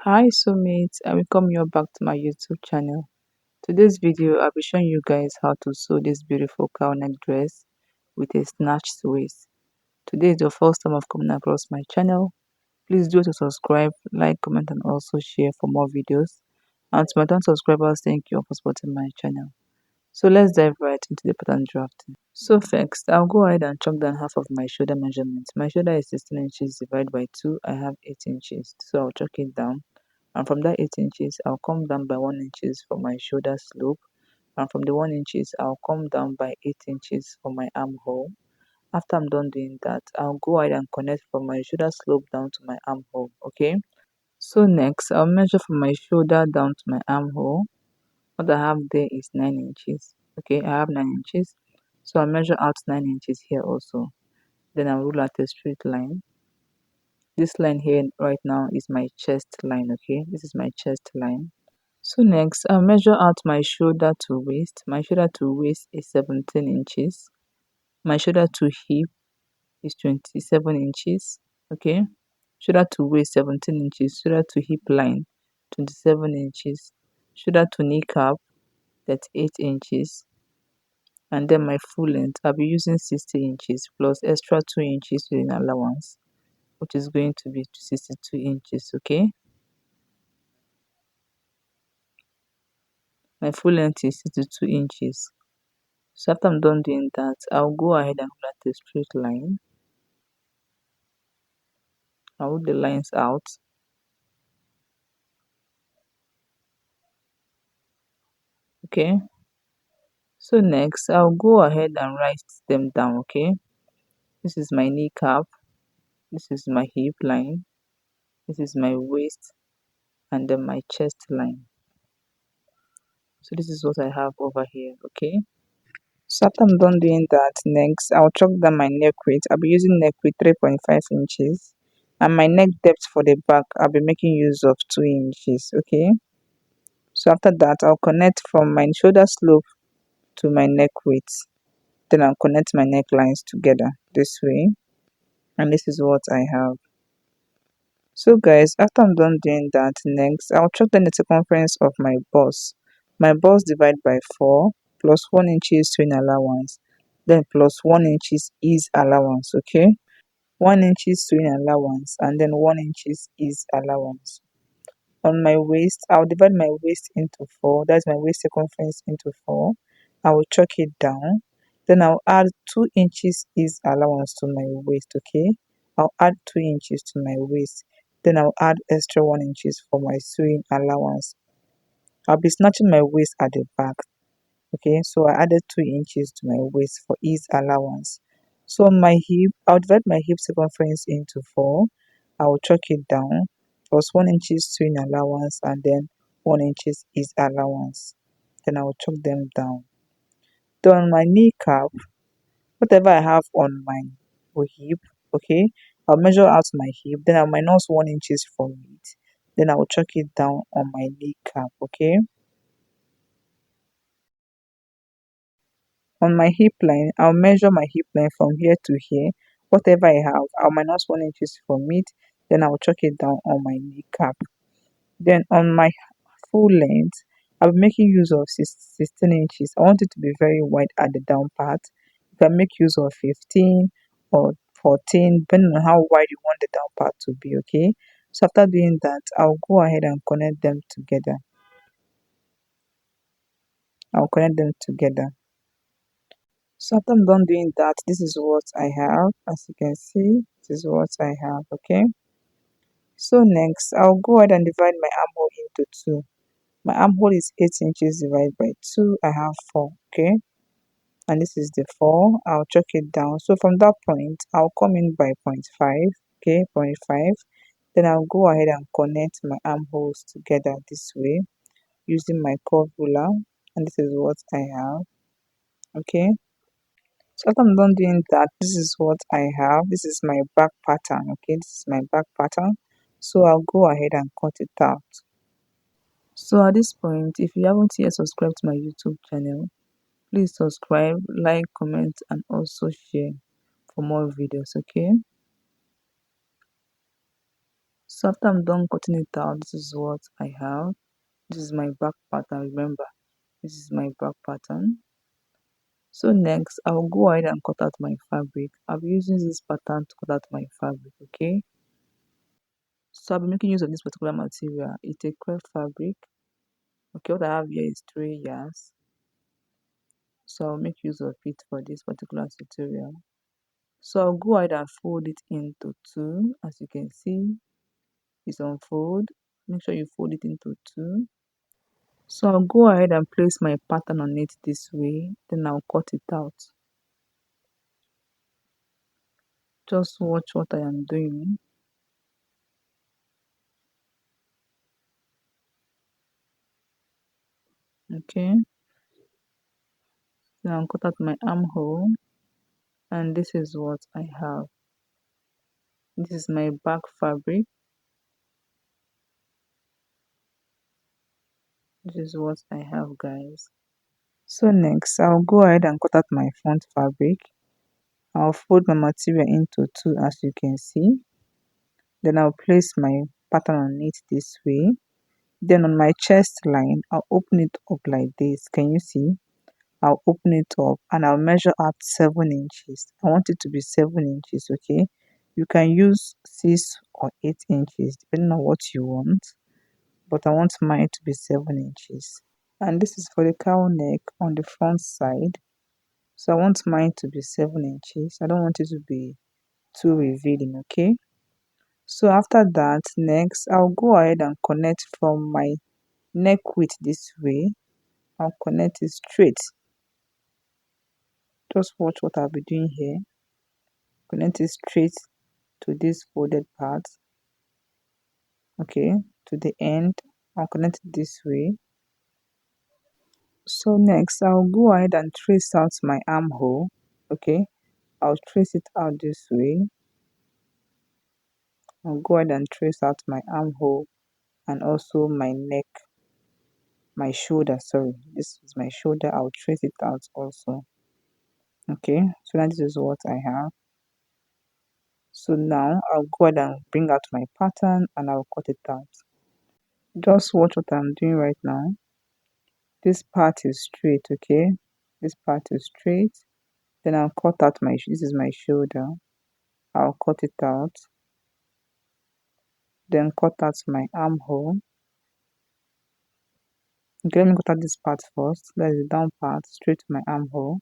Hi soulmates, I welcome you back to my YouTube channel. Today's video I'll be showing you guys how to sew this beautiful cowl neck dress with a snatched waist. Today is your first time of coming across my channel. Please do to subscribe, like, comment and also share for more videos. And to my non-subscribers, thank you for supporting my channel. So let's dive right into the pattern drafting. So first, I'll go ahead and chalk down half of my shoulder measurement. My shoulder is 16 inches divided by 2. I have 8 inches. So I'll chalk it down. And from that 8 inches, I'll come down by 1 inches for my shoulder slope. And from the 1 inches, I'll come down by 8 inches for my armhole. After I'm done doing that, I'll go ahead and connect from my shoulder slope down to my armhole. Okay. So next, I'll measure from my shoulder down to my armhole. What I have there is 9 inches. Okay, I have 9 inches. So I'll measure out 9 inches here also. Then I'll rule out a straight line. This line here right now is my chest line. Okay, this is my chest line. So next, I'll measure out my shoulder to waist. My shoulder to waist is 17 inches. My shoulder to hip is 27 inches. Okay. Shoulder to waist 17 inches. Shoulder to hip line 27 inches. Shoulder to kneecap 38 inches. And then my full length, I'll be using 60 inches plus extra 2 inches with an allowance, which is going to be 62 inches. Okay. My full length is 62 inches. So after I'm done doing that, I'll go ahead and plot a straight line. I'll root the lines out. Okay. So next, I'll go ahead and write them down. Okay. This is my kneecap. This is my hip line. This is my waist. And then my chest line. So this is what I have over here. Okay. So after I'm done doing that, next, I'll chalk down my neck width. I'll be using neck width 3.5 inches. And my neck depth for the back, I'll be making use of 2 inches. Okay. So after that, I'll connect from my shoulder slope to my neck width. Then I'll connect my necklines together this way. And this is what I have. So guys, after I'm done doing that, next, I'll chalk down the circumference of my bust. My bust divided by 4 plus 1 inches to an allowance. Then plus 1 inches is allowance. Okay. 1 inches to an allowance. And then 1 inches is allowance. On my waist, I'll divide my waist into 4. That's my waist circumference into 4. I will chalk it down. Then I'll add 2 inches is allowance to my waist. Okay. I'll add 2 inches to my waist. Then I'll add extra 1 inches for my sewing allowance. I'll be snatching my waist at the back. Okay, so I added 2 inches to my waist for ease allowance. So on my hip, I'll divide my hip circumference into 4. I will chalk it down plus 1 inches sewing allowance and then 1 inches is allowance. Then I will chalk them down. Then on my kneecap, whatever I have on my hip, okay, I'll measure out my hip. Then I'll minus 1 inches from it. Then I will chalk it down on my kneecap. Okay. On my hip line, I'll measure my hip line from here to here. Whatever I have, I'll minus 1 inches from it. Then I'll chalk it down on my kneecap. Then on my full length, I'll be making use of 16 inches. I want it to be very wide at the down part. You can make use of 15 or 14, depending on how wide you want the down part to be. Okay. So after doing that, I'll go ahead and connect them together. I'll connect them together. So after I'm done doing that, this is what I have. As you can see, this is what I have. Okay. So next, I'll go ahead and divide my armhole into 2. My armhole is 8 inches divided by 2. I have 4. Okay. And this is the 4. I'll chalk it down. So from that point, I'll come in by 0.5. Okay, 0.5. Then I'll go ahead and connect my armholes together this way using my curve ruler. And this is what I have. Okay. So after I'm done doing that, this is what I have. This is my back pattern. Okay, this is my back pattern. So I'll go ahead and cut it out. So at this point, if you haven't yet subscribed to my YouTube channel, please subscribe, like, comment, and also share for more videos. Okay. So after I'm done cutting it out, this is what I have. This is my back pattern. Remember, this is my back pattern. So next, I'll go ahead and cut out my fabric. I'll be using this pattern to cut out my fabric, okay? So I'll be making use of this particular material. It's a crepe fabric. Okay, what I have here is 3 yards. So I'll make use of it for this particular tutorial. So I'll go ahead and fold it into 2. As you can see, it's unfold. Make sure you fold it into 2. So I'll go ahead and place my pattern on it this way. Then I'll cut it out. Just watch what I am doing. Okay. Then I'll cut out my armhole. And this is what I have. This is my back fabric. This is what I have, guys. So next, I'll go ahead and cut out my front fabric. I'll fold my material into 2 as you can see. Then I'll place my pattern on it this way. Then on my chest line, I'll open it up like this. Can you see? I'll open it up and I'll measure out 7 inches. I want it to be 7 inches, okay? You can use 6 or 8 inches depending on what you want. But I want mine to be 7 inches. And this is for the cowl neck on the front side. So I want mine to be 7 inches. I don't want it to be too revealing, okay? So after that, next, I'll go ahead and connect from my neck width this way. I'll connect it straight. Just watch what I'll be doing here. Connect it straight to this folded part. Okay, to the end. I'll connect it this way. So next, I'll go ahead and trace out my armhole. Okay, I'll trace it out this way. I'll go ahead and trace out my armhole and also my neck, my shoulder. Sorry, this is my shoulder. I'll trace it out also. Okay, so now this is what I have. So now I'll go ahead and bring out my pattern and I'll cut it out. Just watch what I'm doing right now. This part is straight, okay? This part is straight. Then I'll cut out this is my shoulder. I'll cut it out. Then cut out my armhole. Okay, let me cut out this part first. That is the down part, straight to my armhole.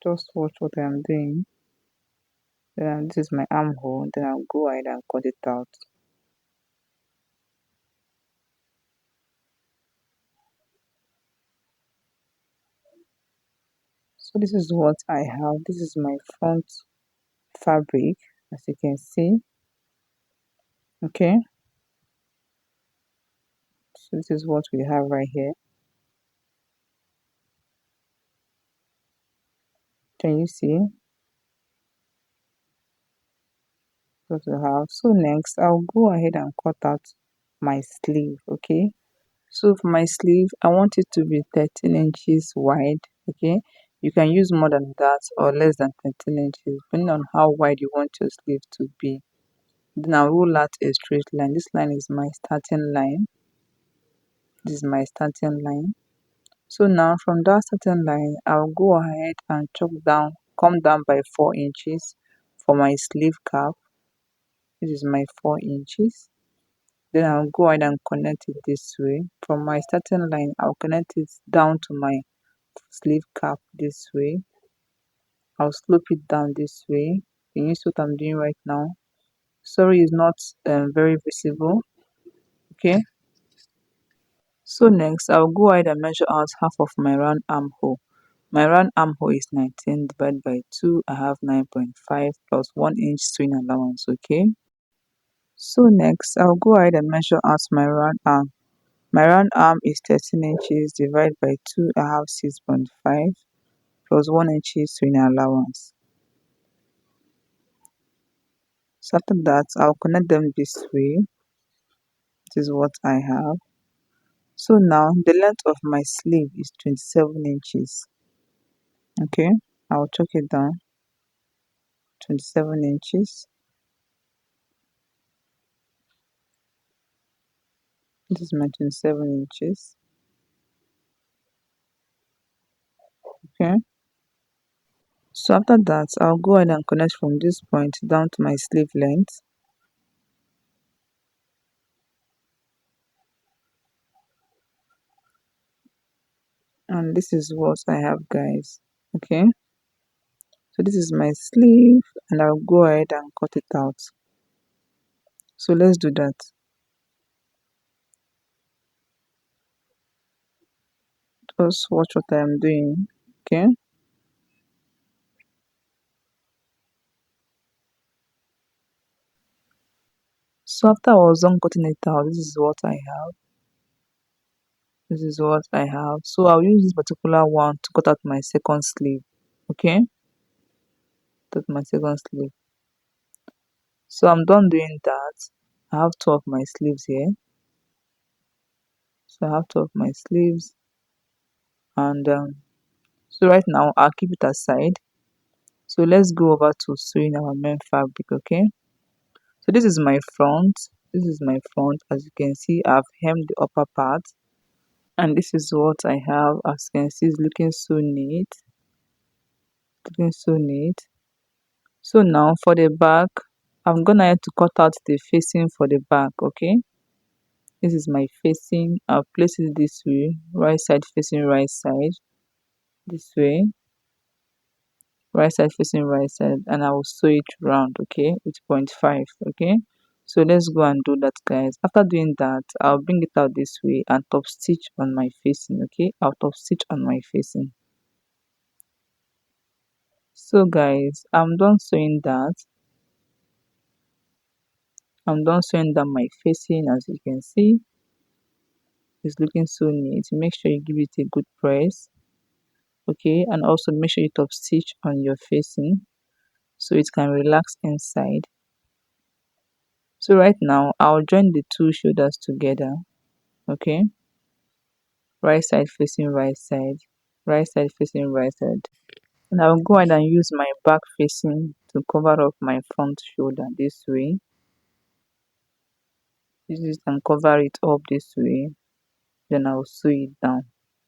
Just watch what I'm doing. Then this is my armhole. Then I'll go ahead and cut it out. So this is what I have. This is my front fabric, as you can see. Okay. So this is what we have right here. Can you see what we have? So next, I'll go ahead and cut out my sleeve. Okay. So for my sleeve, I want it to be 13 inches wide. Okay. You can use more than that or less than 13 inches, depending on how wide you want your sleeve to be. Then I'll roll out a straight line. This line is my starting line. This is my starting line. So now from that starting line, I'll go ahead and come down by 4 inches for my sleeve cap. This is my 4 inches. Then I'll go ahead and connect it this way. From my starting line, I'll connect it down to my sleeve cap this way. I'll slope it down this way. Can you see what I'm doing right now? Sorry, it's not very visible. Okay. So next, I'll go ahead and measure out half of my round armhole. My round armhole is 19 divided by 2. I have 9.5 plus 1 inch sewing allowance. Okay. So next, I'll go ahead and measure out my round arm. My round arm is 13 inches divided by 2. I have 6.5 plus 1 inch sewing allowance. So after that, I'll connect them this way. This is what I have. So now the length of my sleeve is 27 inches. Okay, I'll chalk it down. 27 inches. This is my 27 inches. Okay. So after that, I'll go ahead and connect from this point down to my sleeve length. And this is what I have, guys. Okay. So this is my sleeve, and I'll go ahead and cut it out. So let's do that. Just watch what I'm doing. Okay. So after I was done cutting it out, this is what I have. This is what I have. So I'll use this particular one to cut out my second sleeve. Okay. Cut my second sleeve. So I'm done doing that. I have two of my sleeves here. So I have two of my sleeves, and so right now I'll keep it aside. So let's go over to sewing our main fabric. Okay. So this is my front. This is my front. As you can see, I've hemmed the upper part, and this is what I have. As you can see, it's looking so neat. Looking so neat. So now for the back, I'm gonna have to cut out the facing for the back. Okay. This is my facing. I'll place it this way, right side facing right side, this way, right side facing right side, and I will sew it round, okay, with 0.5. Okay. So let's go and do that, guys. After doing that, I'll bring it out this way and top stitch on my facing. Okay, I'll top stitch on my facing. So guys, I'm done sewing down my facing. As you can see, it's looking so neat. Make sure you give it a good press. Okay, and also make sure you top stitch on your facing so it can relax inside. So right now I'll join the two shoulders together. Okay, right side facing right side, right side facing right side, and I'll go ahead and use my back facing to cover up my front shoulder this way. Use it and cover it up this way, then I'll sew it down.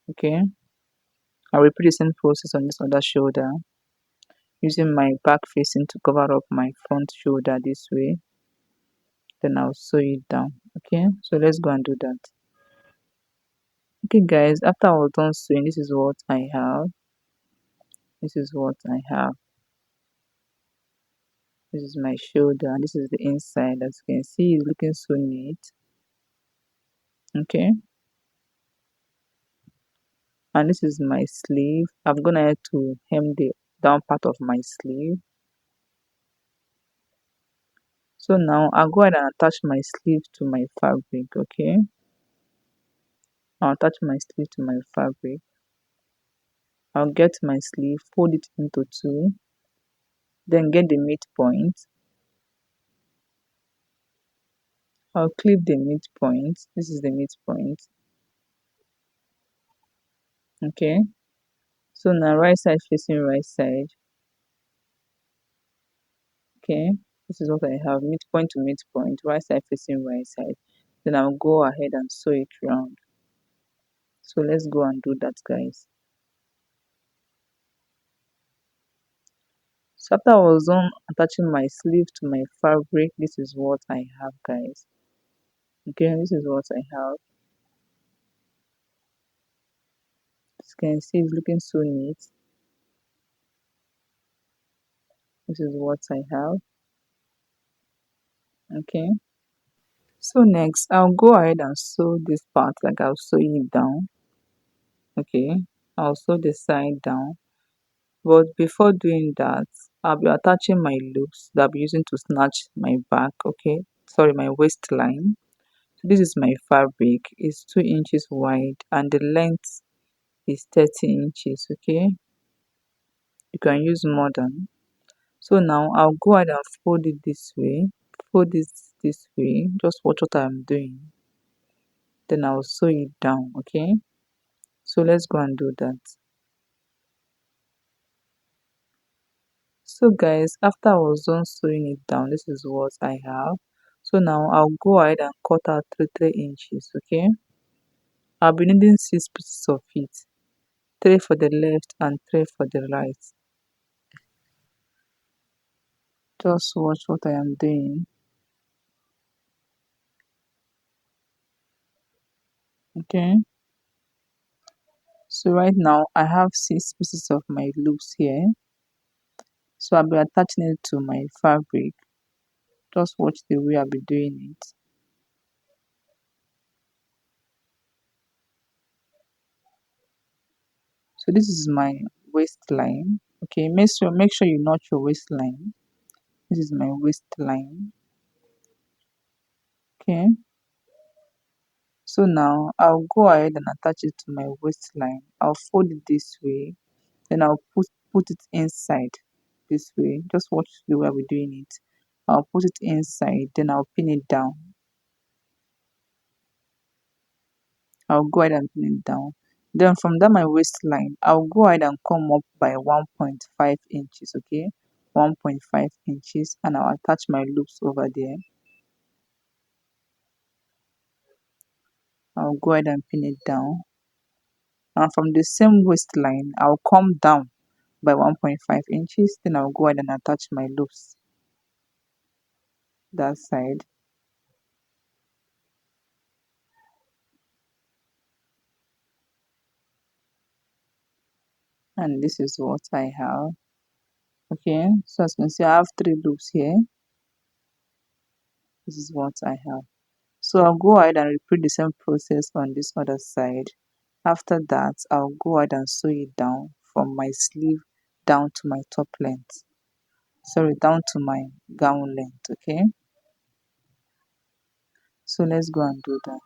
Okay, I'll repeat the same process on this other shoulder, using my back facing to cover up my front shoulder this way, then I'll sew it down. Okay, so let's go and do that. Okay guys, after I was done sewing, this is what I have. This is what I have. This is my shoulder, and this is the inside. As you can see, it's looking so neat. Okay, and this is my sleeve. I'm gonna have to hem the down part of my sleeve. So now I'll go ahead and attach my sleeve to my fabric. Okay, I'll attach my sleeve to my fabric. I'll get my sleeve, fold it into two, then get the midpoint. I'll clip the midpoint. This is the midpoint. Okay, so now right side facing right side. Okay, this is what I have, midpoint to midpoint, right side facing right side. Then I'll go ahead and sew it round. So let's go and do that, guys. So after I was done attaching my sleeve to my fabric, this is what I have, guys. Okay, this is what I have. As you can see, it's looking so neat. This is what I have. Okay, so next I'll go ahead and sew this part, like I'll sew it down. Okay, I'll sew the side down. But before doing that, I'll be attaching my loops that I'll be using to snatch my back, okay? Sorry, my waistline. So this is my fabric. It's 2 inches wide and the length is 30 inches, okay? You can use more than. So now I'll go ahead and fold it this way. Fold this way. Just watch what I'm doing. Then I'll sew it down, okay? So let's go and do that. So guys, after I was done sewing it down, this is what I have. So now I'll go ahead and cut out 3 inches, okay? I'll be needing 6 pieces of it, 3 for the left and 3 for the right. Just watch what I am doing, okay? So right now I have 6 pieces of my loops here. So I'll be attaching it to my fabric. Just watch the way I'll be doing it. So this is my waistline. Okay, make sure you notch your waistline. This is my waistline. Okay. So now I'll go ahead and attach it to my waistline. I'll fold it this way. Then I'll put it inside this way. Just watch the way we're doing it. I'll put it inside, then I'll pin it down. I'll go ahead and pin it down. Then from that my waistline, I'll go ahead and come up by 1.5 inches, okay? 1.5 inches, and I'll attach my loops over there. I'll go ahead and pin it down. And from the same waistline, I'll come down by 1.5 inches. Then I'll go ahead and attach my loops that side. And this is what I have. Okay, so as you can see, I have 3 loops here. This is what I have. So I'll go ahead and repeat the same process on this other side. After that, I'll go ahead and sew it down from my sleeve down to my top length. Sorry, down to my gown length, okay? So let's go and do that.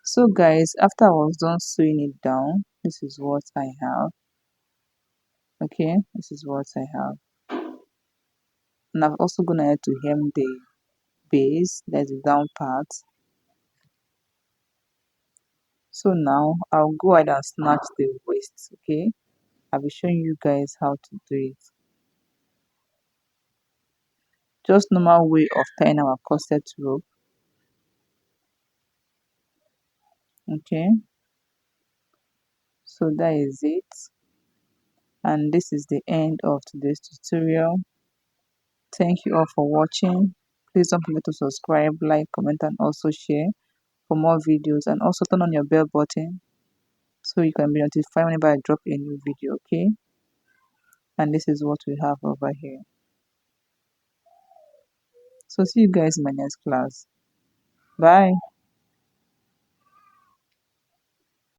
So guys, after I was done sewing it down, this is what I have. Okay, this is what I have. And I'm also gonna have to hem the base, that's the down part. So now I'll go ahead and snatch the waist, okay? I'll be showing you guys how to do it. Just normal way of tying our corset rope, okay? So that is it. And this is the end of today's tutorial. Thank you all for watching. Please don't forget to subscribe, like, comment, and also share for more videos. And also turn on your bell button so you can be notified whenever I drop a new video, okay? And this is what we have over here. So see you guys in my next class. Bye.